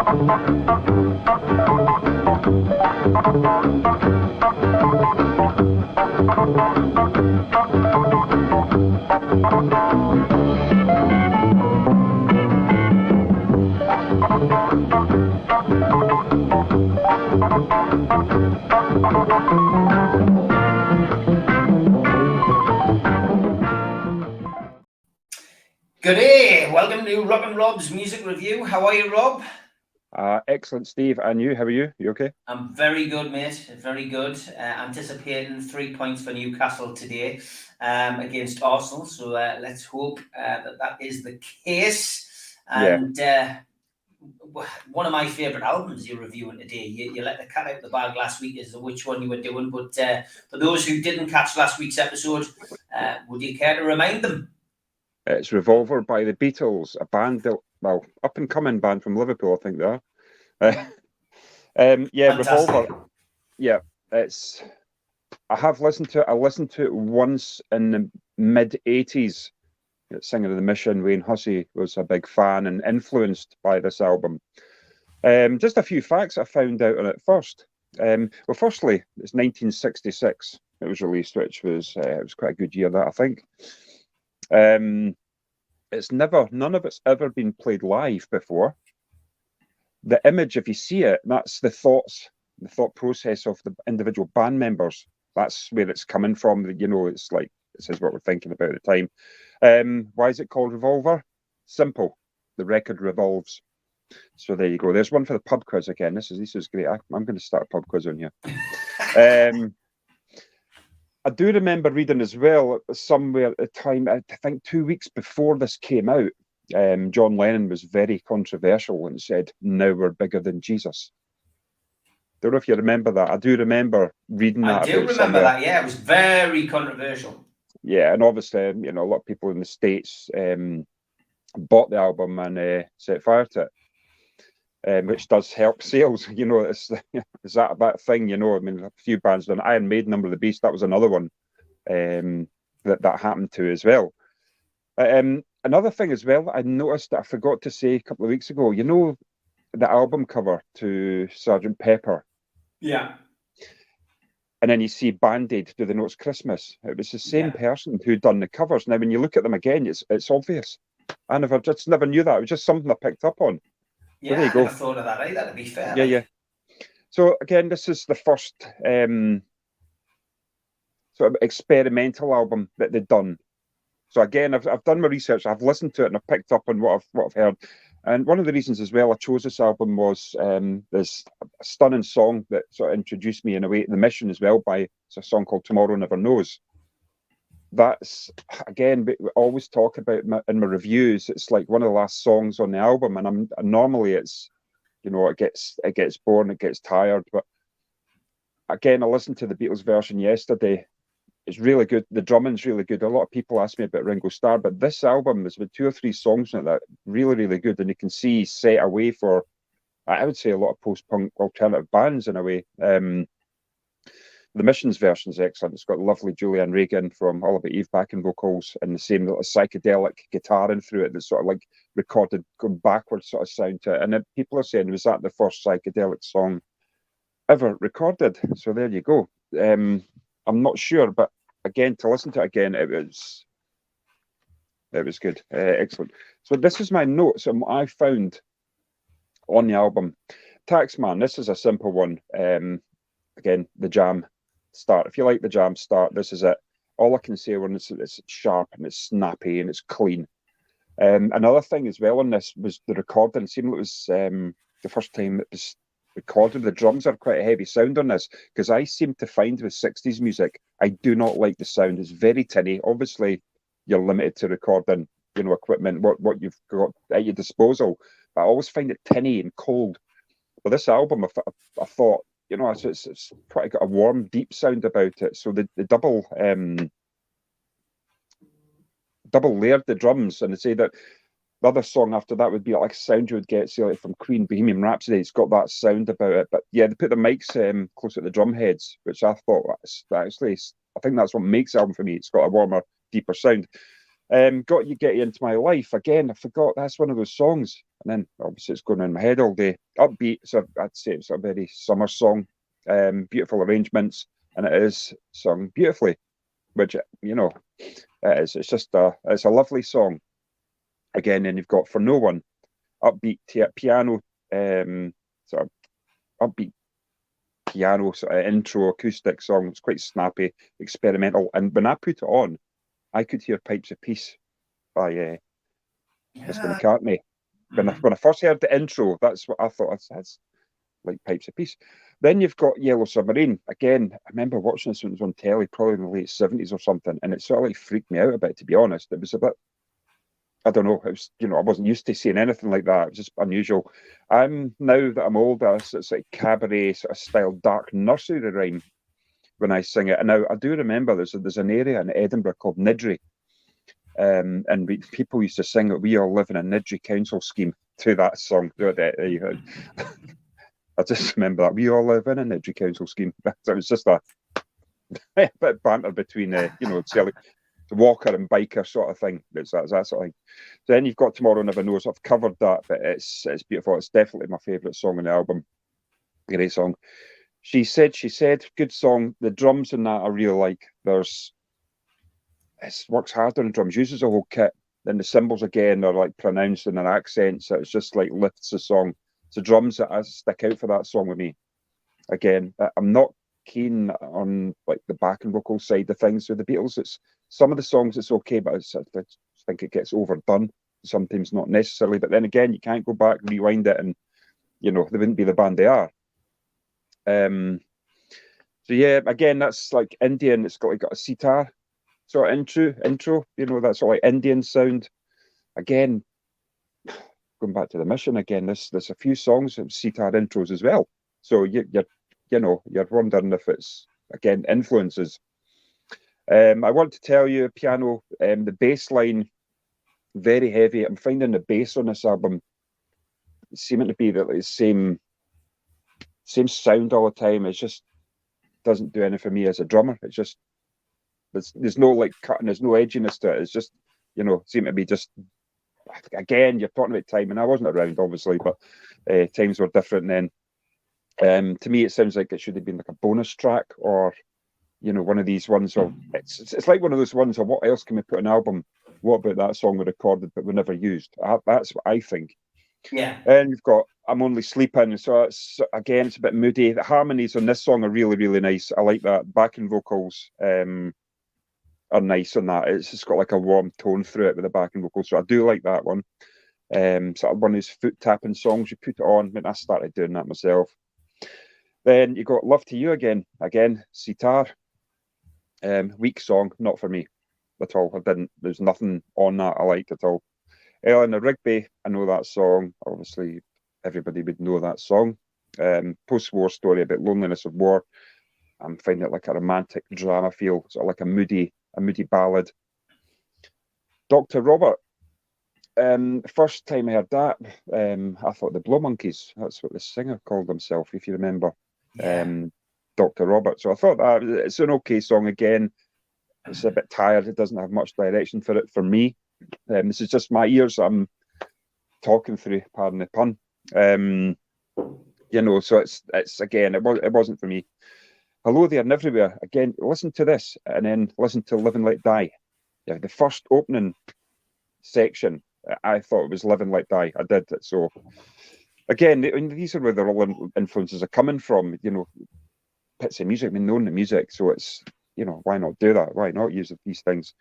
Good day, welcome to Rock and Rob's music review. How are you, Rob? Excellent, Steve. And you? How are you? You okay? I'm very good, mate. Very good. Anticipating 3 points for Newcastle today against Arsenal. So let's hope that is the case. And one of my favourite albums you're reviewing today. You let the cat out the bag last week as to which one you were doing. But for those who didn't catch last week's episode, would you care to remind them? It's Revolver by the Beatles, a band that, well, up-and-coming band from Liverpool, I think they are. Fantastic. Revolver. Yeah, it's. I have listened to it. I listened to it once in the mid-'80s. Singer of the Mission, Wayne Hussey, was a big fan and influenced by this album. Just a few facts I found out on it first. Well, firstly, it's 1966. It was released, which was it was quite a good year, that I think. None of it's ever been played live before. The image, if you see it, that's the thought process of the individual band members. That's where it's coming from. You know, it's like, this is what we're thinking about at the time. Why is it called Revolver? Simple. The record revolves. So there you go. There's one for the pub quiz again. This is great. I'm going to start a pub quiz on here. I do remember reading as well somewhere at the time, I think 2 weeks before this came out, John Lennon was very controversial and said, "Now we're bigger than Jesus." Don't know if you remember that. I do remember reading that. I do remember that, yeah. It was very controversial. Yeah, and obviously, you know, a lot of people in the States bought the album and set fire to it. Which does help sales, you know. It's is that thing, you know. I mean, a few bands done. Iron Maiden, Number of the Beast, that was another one that happened to as well. Another thing as well, I noticed that I forgot to say a couple of weeks ago. You know, the album cover to Sgt. Pepper. Yeah. And then you see Band-Aid do the Notes Christmas. It was the same person who'd done the covers. Now, when you look at them again, it's obvious. I never knew that. It was just something I picked up on. Yeah, I never thought of that either, to be fair. Yeah. So again, this is the first sort of experimental album that they've done. So again, I've done my research. I've listened to it and I've picked up on what I've heard. And one of the reasons as well I chose this album was there's a stunning song that sort of introduced me in a way to the Mission as well. It's a song called "Tomorrow Never Knows." That's, again, we always talk about in my reviews, it's like one of the last songs on the album, and normally it's, you know, it gets boring, it gets tired, but again, I listened to the Beatles version yesterday. It's really good. The drumming's really good. A lot of people ask me about Ringo Starr, but this album, there's about 2 or 3 songs in it that really, really good, and you can see set away for, I would say, a lot of post-punk alternative bands in a way. The Mission's version is excellent. It's got lovely Julianne Regan from All About Eve backing vocals and the same little psychedelic guitaring through it that's sort of like recorded going backwards sort of sound to it. And then people are saying, was that the first psychedelic song ever recorded? So there you go. I'm not sure, but again, to listen to it again, it was good. Excellent. So this is my notes and what I found on the album. Taxman, this is a simple one. Again, the Jam start. If you like the Jam start, this is it. All I can say when it's sharp and it's snappy and it's clean. Another thing as well on this was the recording. It seemed it was the first time it was recorded. The drums are quite a heavy sound on this, because I seem to find with 60s music, I do not like the sound. It's very tinny. Obviously, you're limited to recording, you know, equipment, what you've got at your disposal. But I always find it tinny and cold. But this album, I thought, you know, it's quite got a warm, deep sound about it. So the double layered the drums, and they say that the other song after that would be like a sound you would get, say, like from Queen, Bohemian Rhapsody. It's got that sound about it. But yeah, they put the mics close at the drum heads, which I thought actually, I think that's what makes the album for me. It's got a warmer, deeper sound. Got You, Get You Into My Life. Again, I forgot that's one of those songs. And then obviously it's going in my head all day. Upbeat, so I'd say it's a very summer song. Beautiful arrangements, and it is sung beautifully, which, you know, it is. It's just it's a lovely song. Again, then you've got For No One, upbeat piano, sort of upbeat piano sort of intro acoustic song. It's quite snappy, experimental. And when I put it on, I could hear Pipes of Peace by Mr. McCartney. When I first heard the intro, that's what I thought. That's like Pipes of Peace. Then you've got Yellow Submarine. Again, I remember watching this when it was on telly, probably in the late 70s or something, and it sort of like freaked me out a bit, to be honest. It was a bit, I don't know, it was, you know, I wasn't used to seeing anything like that. It was just unusual. Now that I'm older, it's like cabaret sort of style dark nursery rhyme when I sing it. And now I do remember there's an area in Edinburgh called Niddrie, and people used to sing it. We all live in a Niddrie council scheme to that song. I just remember that. We all live in a Niddrie council scheme. It was just a bit of banter between, you know, the walker and biker sort of thing. It's that sort of thing. So then you've got Tomorrow Never Knows. I've covered that, but it's beautiful. It's definitely my favourite song on the album. Great song. She said, good song. The drums in that I really like. It works hard on the drums, uses a whole kit. Then the cymbals again are like pronounced in their accents. So it's just like lifts the song. It's the drums that stick out for that song with me. Again, I'm not keen on like the backing vocal side of things with the Beatles. It's some of the songs it's okay, but I think it gets overdone. Sometimes not necessarily, but then again, you can't go back, rewind it, and you know they wouldn't be the band they are. So yeah, again, that's like Indian. It's got a sitar sort of intro. You know, that's sort of like Indian sound. Again, going back to the Mission again, there's a few songs of sitar intros as well. So you're wondering if it's again influences. I want to tell you, piano, the bass line, very heavy. I'm finding the bass on this album seeming to be the same sound all the time. It just doesn't do anything for me as a drummer. It's just there's no like cutting, there's no edginess to it. It's just, you know, seem to be just, again, you're talking about time, and I wasn't around obviously, but times were different then. To me, it sounds like it should have been like a bonus track, or you know, one of these ones of it's like one of those ones of what else can we put on an album? What about that song we recorded but we never used? That's what I think. Yeah. And you've got I'm Only Sleeping. So it's again, it's a bit moody. The harmonies on this song are really, really nice. I like that. Backing vocals are nice on that. It's just got like a warm tone through it with the backing vocals. So I do like that one. Sort of one of those foot tapping songs you put it on. When I started doing that myself. Then you got Love to You Again, sitar. Weak song, not for me at all. There's nothing on that I liked at all. Eleanor Rigby, I know that song. Obviously, everybody would know that song. Post-war story about loneliness of war. I'm finding it like a romantic drama feel, sort of like a moody ballad. Dr. Robert. First time I heard that, I thought the Blow Monkeys. That's what the singer called himself, if you remember. Yeah. Dr. Robert. So I thought that it's an okay song again. It's a bit tired. It doesn't have much direction for it for me. This is just my ears I'm talking through, pardon the pun. You know, so it's again, it wasn't for me. Hello There and Everywhere. Again, listen to this and then listen to Live and Let Die. Yeah, the first opening section, I thought it was Live and Let Die. I did. So again, these are where the all influences are coming from. You know, bits of music, knowing the music. So it's, you know, why not do that? Why not use these things?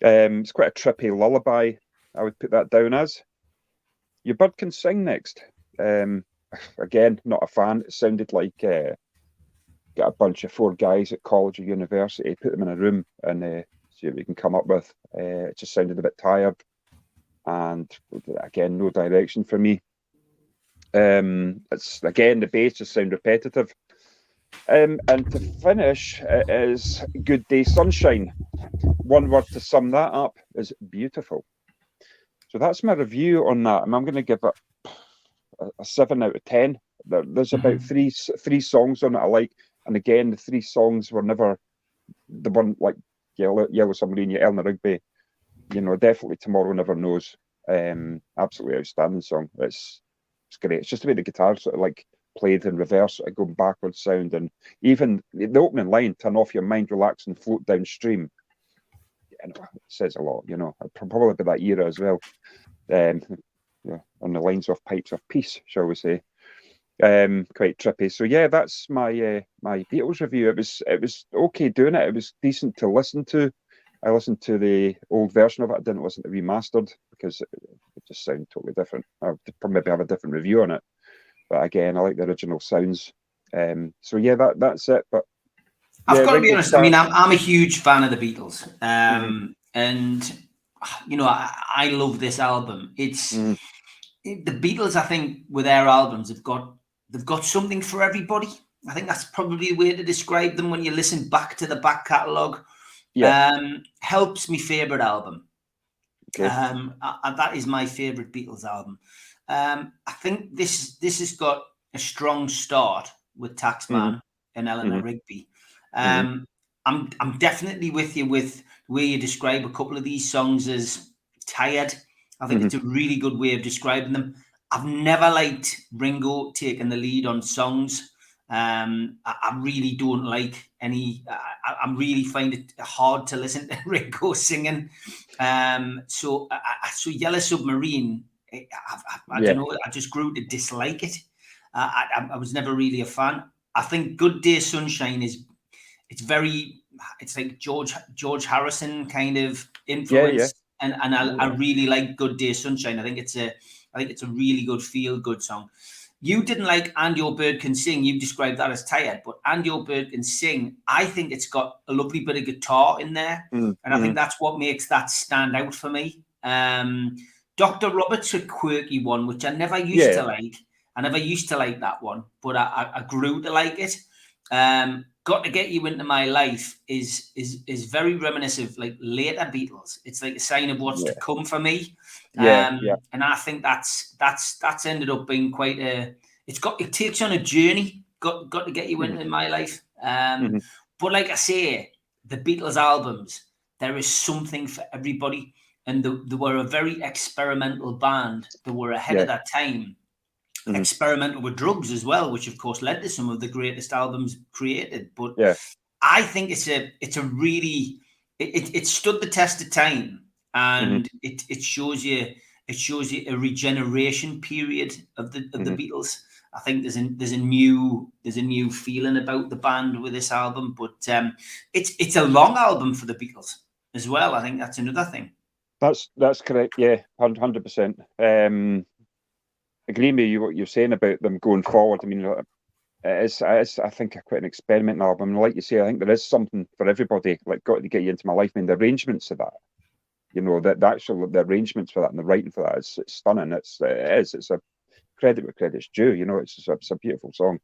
It's quite a trippy lullaby. I would put that down as. Your Bird Can Sing next. Again, not a fan. It sounded like get a bunch of 4 guys at college or university, put them in a room and see what we can come up with. It just sounded a bit tired. And again, no direction for me. It's again, the bass just sound repetitive. And to finish is Good Day Sunshine. One word to sum that up is beautiful. So that's my review on that. And I'm going to give it a 7 out of 10. There's about three songs on it I like. And again, the 3 songs were never the one like Yellow Submarine, Eleanor Rigby. definitely Tomorrow Never Knows. Absolutely outstanding song. It's great. It's just the way the guitar sort of like played in reverse, sort of going backwards sound, and even the opening line, "Turn off your mind, relax and float downstream." It says a lot, probably by that era as well. On the lines of Pipes of Peace, shall we say. Quite trippy. So yeah, that's my my Beatles review. It was okay doing it. It was decent to listen to. I listened to the old version of it. I didn't listen to remastered because it just sounded totally different. I'll maybe have a different review on it. But again, I like the original sounds. So yeah, that's it. But I've got to be honest. I mean, I'm a huge fan of the Beatles, and I love this album. It's the Beatles. I think with their albums, they've got something for everybody. I think that's probably the way to describe them when you listen back to the back catalogue. Yeah. Help's my favourite album. Okay. That is my favourite Beatles album. I think this has got a strong start with Taxman and Eleanor Rigby. I'm definitely with you with the way you describe a couple of these songs as tired. I think it's a really good way of describing them. I've never liked Ringo taking the lead on songs. I really don't like any. I really find it hard to listen to Ringo singing. So Yellow Submarine, I don't know. I just grew to dislike it. I was never really a fan. I think Good Day Sunshine it's like George Harrison kind of influence, and I really like Good Day Sunshine. I think it's a really good feel good song. You didn't like And Your Bird Can Sing. You described that as tired, but And Your Bird Can Sing, I think it's got a lovely bit of guitar in there, and I think that's what makes that stand out for me. Dr. Roberts, a quirky one, which I never used to like. I never used to like that one, but I grew to like it. Got to Get You Into My Life is very reminiscent of like later Beatles. It's like a sign of what's to come for me. And I think that's ended up being quite a. It takes on a journey. Got to Get You Into My Life. But like I say, the Beatles albums, there is something for everybody, and they were a very experimental band. They were ahead of their time. Experimental with drugs as well, which of course led to some of the greatest albums created. But I think it's a really it stood the test of time, and it shows you a regeneration period of the Beatles. I think there's a new feeling about the band with this album, but it's a long album for the Beatles as well. I think that's another thing. That's correct. Yeah, 100%. Agree with you what you're saying about them going forward. I mean, it is I think quite an experimental album. And like you say, I think there is something for everybody. Like Got to Get You Into My Life. I mean, the arrangements of that, the arrangements for that and the writing for that is stunning. It's a credit where credit's due. It's a beautiful song.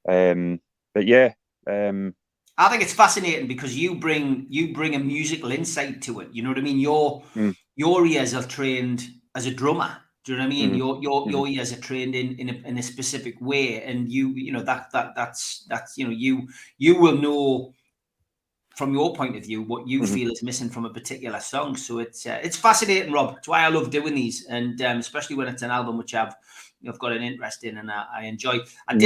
But yeah. I think it's fascinating because you bring a musical insight to it. You know what I mean? Your ears are trained as a drummer. Do you know what I mean? Your ears are trained in a specific way, and that's you will know from your point of view what you feel is missing from a particular song. So it's fascinating, Rob. It's why I love doing these, and especially when it's an album which I've got an interest in and I enjoy. I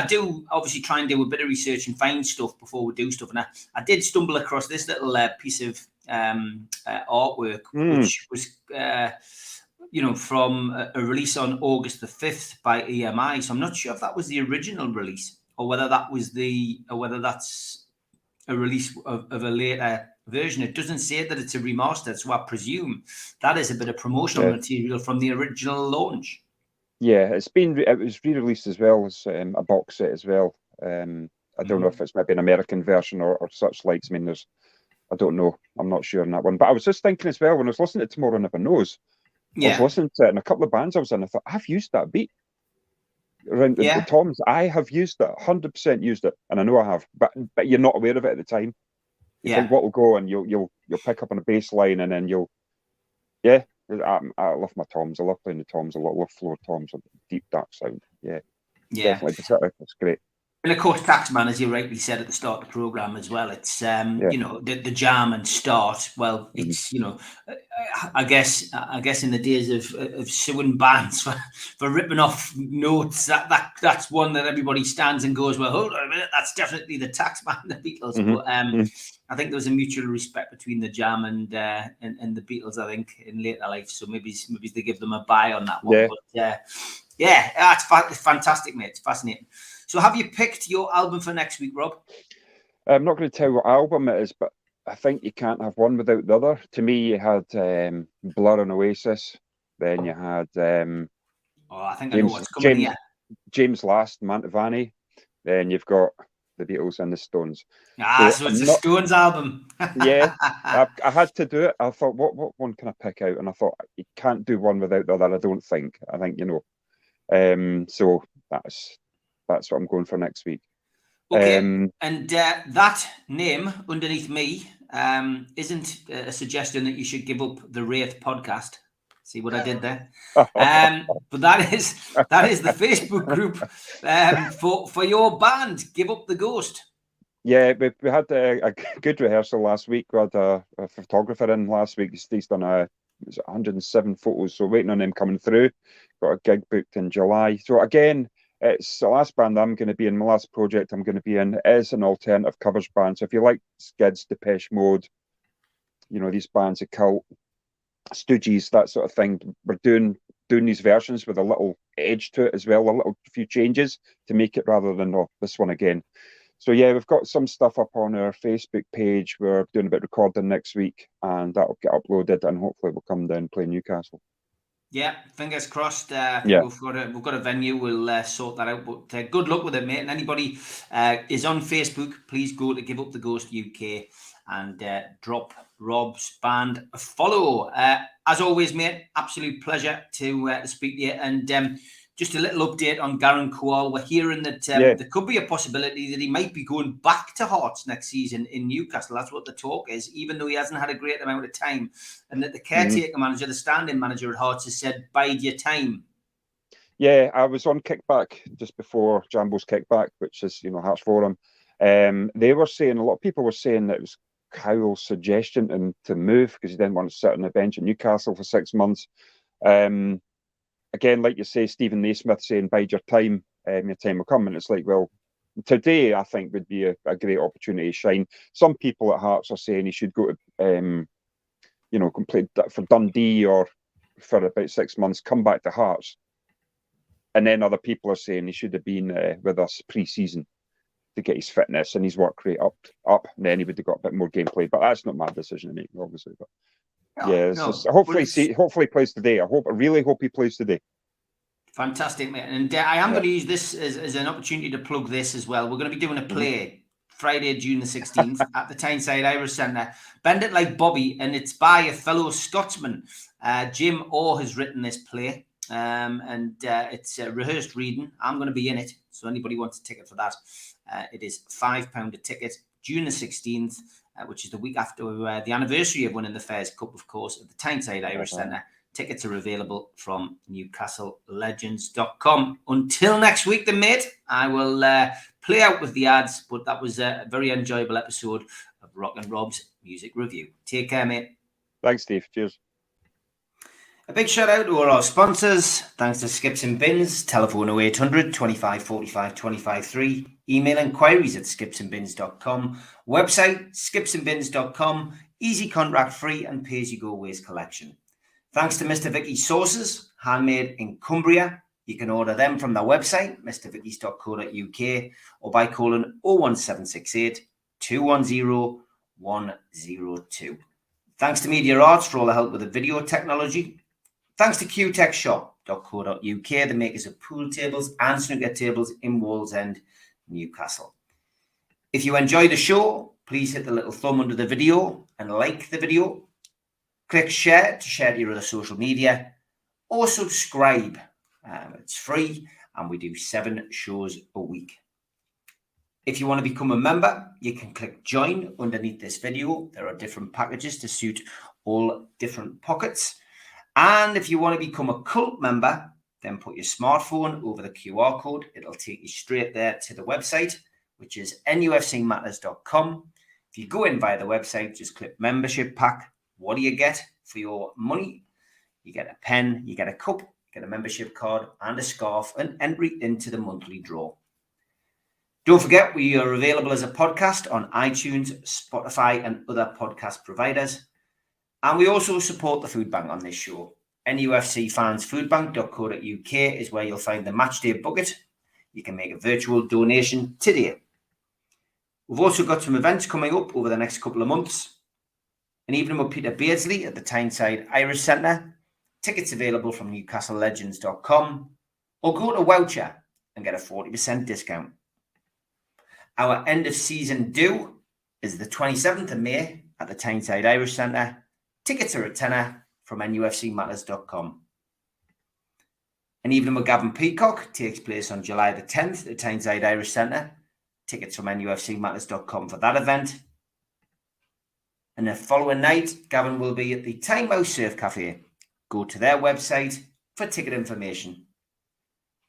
do obviously try and do a bit of research and find stuff before we do stuff, and I did stumble across this little piece of artwork, which was from a release on August the 5th by EMI. So I'm not sure if that was the original release or whether that's a release of a later version. It doesn't say that it's a remaster, so I presume that is a bit of promotional material from the original launch. Yeah, it was re-released as well as a box set as well. I don't know if it's maybe an American version or such likes. I mean, I don't know. I'm not sure on that one. But I was just thinking as well, when I was listening to Tomorrow Never Knows, I was listening to it, and a couple of bands I was in, I thought, I've used that beat. Around the toms, I have used it, 100% used it, and I know I have, but you're not aware of it at the time. You think what will go, and you'll pick up on a bass line, and then I love my toms. I love playing the toms a lot. I love floor toms, deep dark sound. Yeah, definitely. It's great. And of course, Taxman, as you rightly said at the start of the program as well, it's you know, the jam and start. Well, it's you know, I guess in the days of suing bands for ripping off notes, that's one that everybody stands and goes, well, hold on a minute, that's definitely the Taxman, the Beatles. But I think there was a mutual respect between the Jam and the Beatles, I think, in later life. So maybe they give them a buy on that one. But it's fantastic, mate. It's fascinating. So have you picked your album for next week, Rob? I'm not going to tell you what album it is, but I think you can't have one without the other. To me, you had Blur and Oasis. Then you had I think I know what's coming here. James Last, Mantovani. Then you've got the Beatles and the Stones. So it's a Stones album. I had to do it. I thought, what one can I pick out? And I thought, you can't do one without the other, I don't think. I think, you know. So that's what I'm going for next week. Okay, and that name underneath me isn't a suggestion that you should give up the Wraith podcast. See what I did there? But that is the Facebook group for your band, Give Up the Ghost. Yeah, we had a good rehearsal last week. We had a photographer in last week. He's done 107 photos, so waiting on him coming through. Got a gig booked in July. So again, it's the last band I'm going to be in. My last project I'm going to be in is an alternative covers band. So if you like Skids, Depeche Mode, you know, these bands, the Cult, Stooges, that sort of thing, we're doing these versions with a little edge to it as well, a few changes to make it rather than this one again. So yeah, we've got some stuff up on our Facebook page. We're doing a bit of recording next week, and that'll get uploaded, and hopefully we'll come down and play Newcastle. Yeah, fingers crossed. We've got a venue. We'll sort that out. But good luck with it, mate. And anybody is on Facebook, please go to Give Up the Ghost UK and drop Rob's band a follow. As always, mate, absolute pleasure to speak to you. And just a little update on Garen Kowal. We're hearing that there could be a possibility that he might be going back to Hearts next season in Newcastle. That's what the talk is, even though he hasn't had a great amount of time. And that the caretaker manager, the standing manager at Hearts, has said, bide your time. Yeah, I was on Kickback just before Jambo's Kickback, which is, you know, Hearts Forum. They were saying, a lot of people were saying that it was Cowell's suggestion to move because he didn't want to sit on the bench at Newcastle for 6 months. Again, like you say, Stephen Naismith saying, bide your time will come. And it's like, well, today I think would be a great opportunity to shine. Some people at Hearts are saying he should go to, you know, complete for Dundee or for about 6 months, come back to Hearts. And then other people are saying he should have been with us pre-season to get his fitness and his work rate up. And then he would have got a bit more gameplay. But that's not my decision to make, obviously. But hopefully he plays today. I really hope he plays today. Fantastic, mate. And I am going to use this as an opportunity to plug this as well. We're going to be doing a play Friday, June the 16th at the Tyneside Irish Centre. Bend It Like Bobby, and it's by a fellow Scotsman. Jim Orr has written this play, and it's a rehearsed reading. I'm going to be in it, so anybody wants a ticket for that, it is £5 a ticket, June the 16th, which is the week after the anniversary of winning the Fairs Cup, of course, at the Tyneside Irish Centre. Tickets are available from NewcastleLegends.com. Until next week, then, mate, I will play out with the ads, but that was a very enjoyable episode of Rock and Rob's Music Review. Take care, mate. Thanks, Steve. Cheers. A big shout out to all our sponsors. Thanks to Skips and Bins, telephone 0800 25 45 25 3, email inquiries at skipsandbins.com, website skipsandbins.com, easy contract free and pay-as-you-go waste collection. Thanks to Mr. Vicky's Sauces, handmade in Cumbria. You can order them from their website, mrvickies.co.uk, or by calling 01768 210 102. Thanks to Media Arts for all the help with the video technology. Thanks to qtechshop.co.uk, the makers of pool tables and snooker tables in Wallsend, Newcastle. If you enjoy the show, please hit the little thumb under the video and like the video. Click share to share to your other social media, or subscribe. It's free, and we do 7 shows a week. If you want to become a member, you can click join underneath this video. There are different packages to suit all different pockets. And if you want to become a cult member, then put your smartphone over the QR code. It'll take you straight there to the website, which is NUFCmatters.com. If you go in via the website, just click membership pack. What do you get for your money? You get a pen, you get a cup, you get a membership card and a scarf, and entry into the monthly draw. Don't forget, we are available as a podcast on iTunes, Spotify, and other podcast providers. And we also support the food bank on this show. NUFCfansfoodbank.co.uk is where you'll find the matchday bucket. You can make a virtual donation today. We've also got some events coming up over the next couple of months. An evening with Peter Beardsley at the Tyneside Irish Centre. Tickets available from newcastlelegends.com, or go to Voucher and get a 40% discount. Our end of season due is the 27th of May at the Tyneside Irish Centre. Tickets are a tenner from NUFCmatters.com. An evening with Gavin Peacock takes place on July the 10th at the Tyneside Irish Centre. Tickets from NUFCmatters.com for that event. And the following night, Gavin will be at the Tynemouth Surf Cafe. Go to their website for ticket information.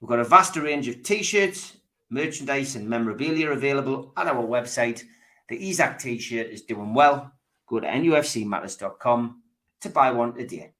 We've got a vast range of t-shirts, merchandise and memorabilia available at our website. The Isaac t-shirt is doing well. Go to NUFCmatters.com to buy one today.